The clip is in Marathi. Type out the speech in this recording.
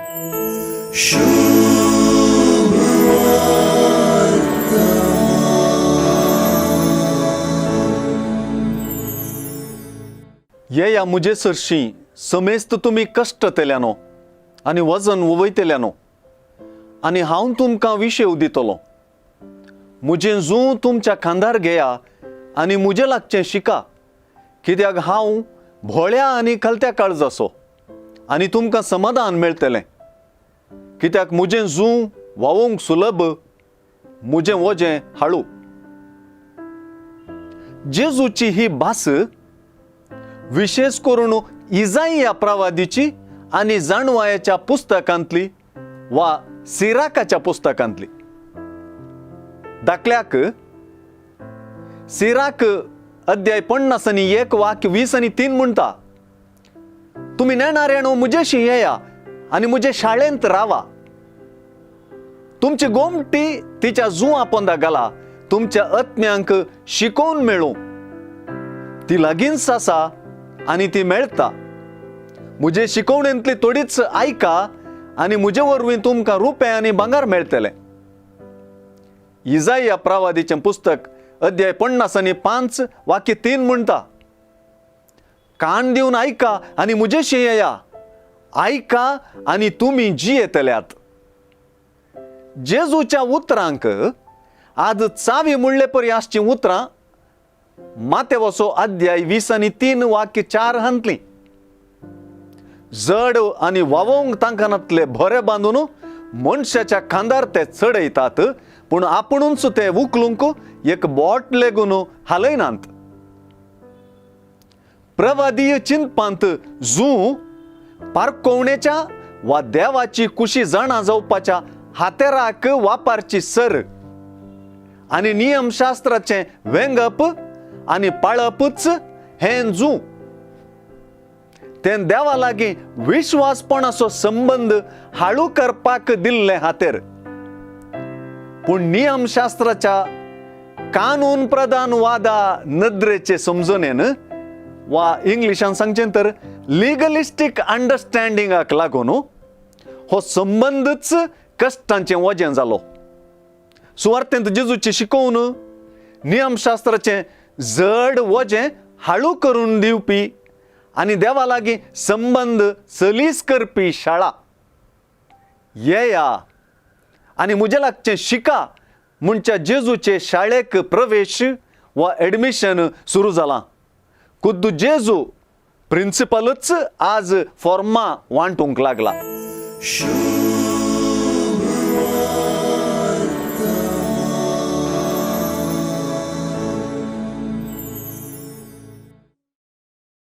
ये या मुझे सरशी समेस्त तुम्ही कष्ट तेल्यानो आणि वजन वयतेल्यानो आणि हांव तुमकां विशेव दितलो. मुझे जू तुमच्या खांदार घेया आणि मुझे लागचें शिका, कित्याक हांव भोळ्या आनी खलत्या काळजाचो आनी तुमकां समाधान मेळटलें. कित्याक मुझे जू व्हावूंक सुलभ, मुझे वजें हाळू. जेजूची ही भास विशेष करून इजाईया प्रवादीची आणि जाणवायाच्या पुस्तकांतली वा सिराकाच्या पुस्तकांतली. दाखल्याक सिराक अध्याय 50:1 वाक्य 20:3 म्हणटा, तुम्ही नेणाऱ्यानो मुझेशी येया आणि मुझे शाळेंत रावा. तुमची गोमटी तिच्या जुआ पोंदा घाला, तुमच्या आत्म्यांक शिकोवन मेळू. ती लागींच आसा आणि ती मेळता. मुझे शिकवणेंतली थोडीच ऐका आणि मुझे वरवीं तुमकां रुपे आनी भांगार मेळटले. इजाईया प्रवादीचें पुस्तक अध्याय 50:5 वाक्य 3 म्हणटा, कान दिवन ऐका आणि मुझेशी येया, ऐका आणि तुम्ही जियेतल्यात. जेजूच्या उतरांक आज चावी म्हणले परी आसची उतरां मातेवाचो अध्याय 20:3 वाक्य 4 हांतली. जड आणि वावोंक तांकानातले भरे बांधून मनशाच्या खांदार ते चडयतात, पूण आपुणूच ते उखलूंक एक बोट लेगून हालयनात. प्रवादीय चिंतपांत जू पारकोवणेच्या वा देवाची कुशी जाणा जावपाच्या हातेराक वापारची सर आणि नियमशास्त्राचे वेंगप आणि पाळपच हें जू. तें देवा लागीं विश्वासपणाचो संबंध हाळू करपाक दिल्ले हातेर. पूण नियमशास्त्राच्या कानून प्रधान वादा नदरेचे समजूनेन वा इंग्लिशान सांगचें तर लिगलिस्टीक अंडरस्टँडिंगाक लागून हो संबंधच कश्टांचें वजें जालो. सुवार्थेंत जेजूची शिकोवन नियमशास्त्राचें जड वजें हाळू करून दिवपी आणि देवा लागीं संबंध सलीस करपी शाळा. येया आणि मुझे लागचें शिका म्हणच्या जेजूचे शाळेक प्रवेश वा एडमिशन सुरू जालां. खुद्द जेजू प्रिन्सिपलच आज फॉर्मा वांटूंक लागला.